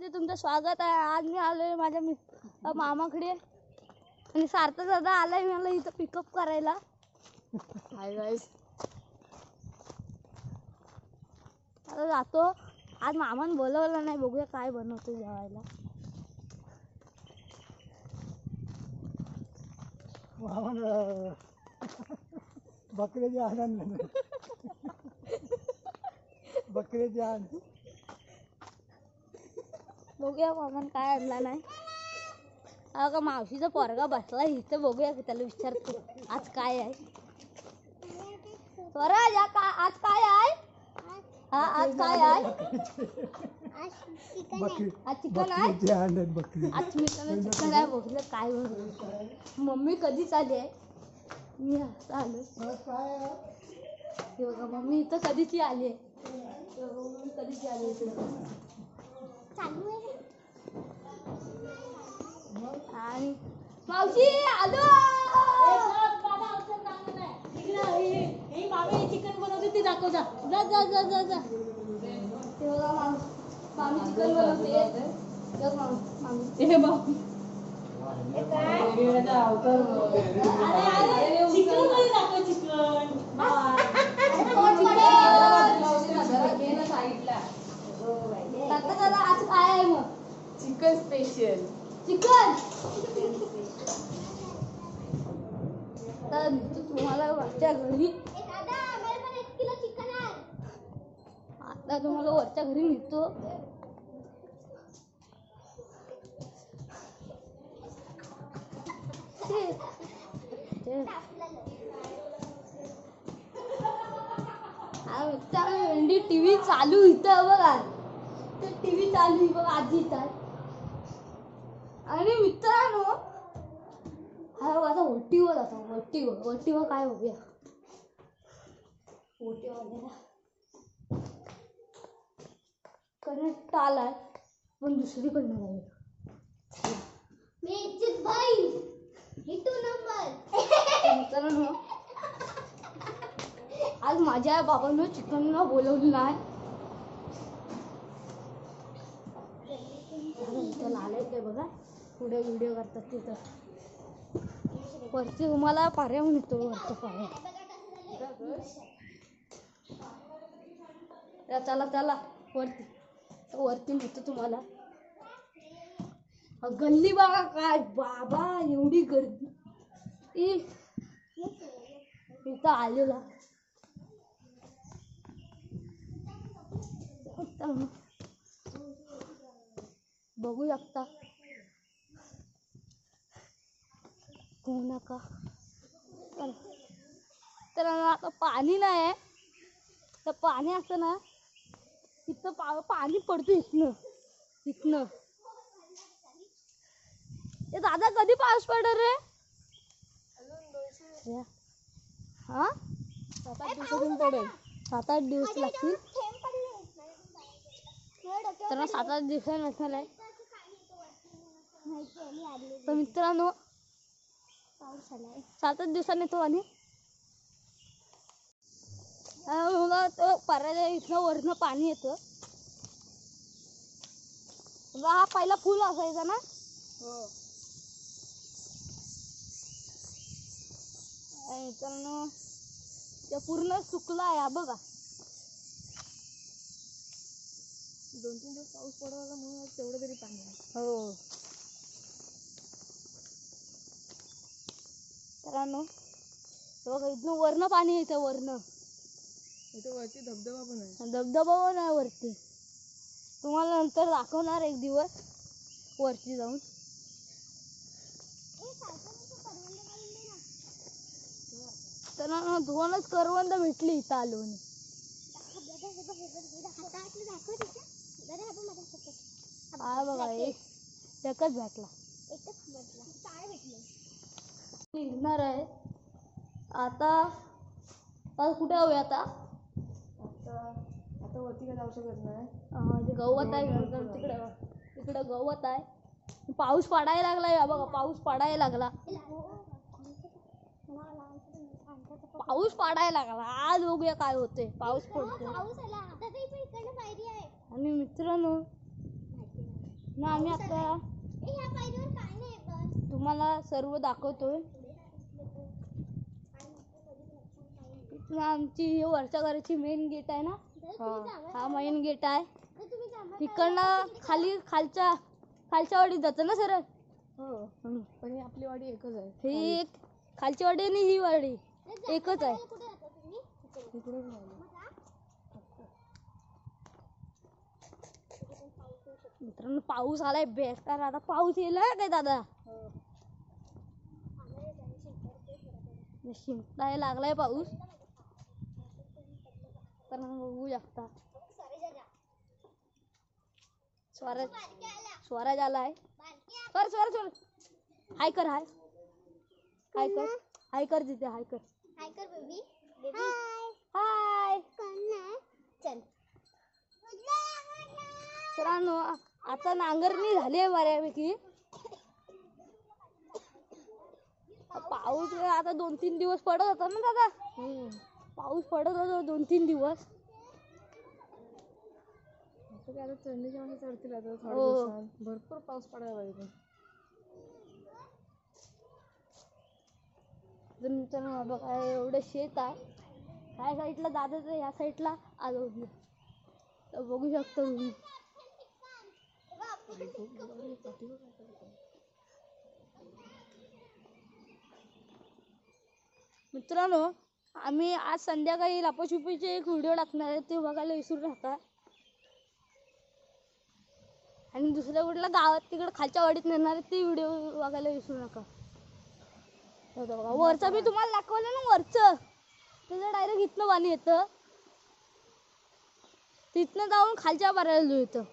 तुमचं स्वागत आहे. आज मी आलोय माझ्या मामाकडे आणि सार्थक दादा आलाय मला इथं पिकअप करायला. हाय गाइस, आता जातो. आज मामाने बोलवलं नाही, बघूया काय बनवतो जेवायला. बकऱ्याची आनंद बकऱ्याची आनंद बघूया मामाने काय आणलं नाही. अगं मावशीचा पोरगा बसला इथं, बघूया की त्याला विचारतो आज काय आहे. स्वराज आज काय आहे? हा आज काय आहे? आज चिकन आहे. आज चिकन आहे. आज चिकन आहे. बघूया काय बनवलं. मम्मी कधीच आली आहे. मी असं आलो. हे बघा मम्मी इथं कधीची आली आहे. मम्मी कधीची आली इकडे आणि मावशी आलो. मामी चिकन बनवते ती दाखव. जा जा जा जा जा जा. ते बघा मामी चिकन बनवते. हे बघ, चिकन दाखव. चिकन दादा आज काय आहे मग? Chicken special. चिकन. तर तुम्हाला वरच्या घरी आता तुम्हाला वरच्या घरी निघतो. टीव्ही चालू इथं बघा. टीव्ही चालू बघा आजी इथं. आणि मित्रांनो हा आता ओटीवर जातो. ओटीवर काय बघूया. ओटीवर कनेक्ट आलाय पण दुसरीकडनं जाऊया. मित्रांनो आज माझ्या बाबांना चिकनला बोलवलं नाही. इथं आलंय ते बघा, पुढे व्हिडिओ करतात तिथं. वरती तुम्हाला पाऱ्या म्हणतो. वरती पाऱ्या चला वरती नेतो तुम्हाला. गल्ली बघा काय बाबा, एवढी गर्दी इथं आलेला. बघू शकता कोण का. तर आता पाणी नाही आहे. तर पाणी असतं ना इथं पाणी पडतं इथनं. ए दादा कधी पाऊस पडेल रे? हा 7-8 दिवसातून पडेल. 7-8 दिवस लागतील. तर 7-8 दिवसांनी नसणार. तर मित्रांनो 7-8 दिवसांनी येतो. आणि मला तो पर्याय इथनं वरनं पाणी येतं. हा पहिला फुल असायचा ना. हो. मित्रांनो ते पूर्ण सुकला आहे बघा. 2-3 दिवस पाऊस पडला म्हणून तेवढं तरी पाणी आहे. हो मित्रांनो बघा इथनं वरनं पाणी येतं. वरनं इथं वरती धबधबा पण आहे. धबधबा पण आहे वरती. तुम्हाला नंतर दाखवणार एक दिवस वरती जाऊन. तर दोनच करवंद भेटली इथं आलो. हा बघा एकच भेटला. निघणार आहे आता. कुठे जाऊया आता? आता वरती काय जाऊ शकत नाही. ते गवत आहे तिकडे गवत आहे. पाऊस पडायला लागला. या बघा पाऊस पडायला लागला. आज बघूया काय होते. पाऊस पडतो. आणि मित्रांनो ना आम्ही आता तुम्हाला सर्व दाखवतोय. इथनं आमची ही वरच्या घराची मेन गेट आहे ना, हा मेन गेट आहे. तिकडनं खालच्या वाडीत जातं ना सर. हो पण ही आपली वाडी एकच आहे. ही एक खालची वाडी आणि ही वाडी एकच आहे. इकडे मित्रांनो पाऊस आलाय बेकार. आता पाऊस येईल काय दादा? शिंपडायला लागलाय पाऊस. तर बघू शकता स्वराज आलाय. स्वराज हाय कर तिथे हाय कर बेबी. हाय चल. सरांनो आता नांगरणी झाली आहे बऱ्यापैकी. पाऊस आता 2-3 दिवस पडत होता ना दादा. पाऊस पडत होता 2-3 दिवस. आता थंडीच्या मध्ये चढतील आता थोड्या दिवसात. भरपूर पाऊस पडायला पाहिजे. मित्रांनो बघा एवढं शेत आहे. ह्या साईडला दादाचं ह्या साईडला आलो तर बघू शकता तुम्ही. मित्रांनो आम्ही आज संध्याकाळी लपाछुपीचे एक व्हिडिओ टाकणार आहे, ते बघायला विसरू नका. आणि दुसऱ्या कुठल्या गावात तिकडे खालच्या वाडीत नेणार आहे ते व्हिडिओ बघायला विसरू नका. वरचा मी तुम्हाला दाखवलं ना, वरचं त्याचं डायरेक्ट इथनं पाणी येतं. तिथनं जाऊन खालच्या पाऱ्याला येतं.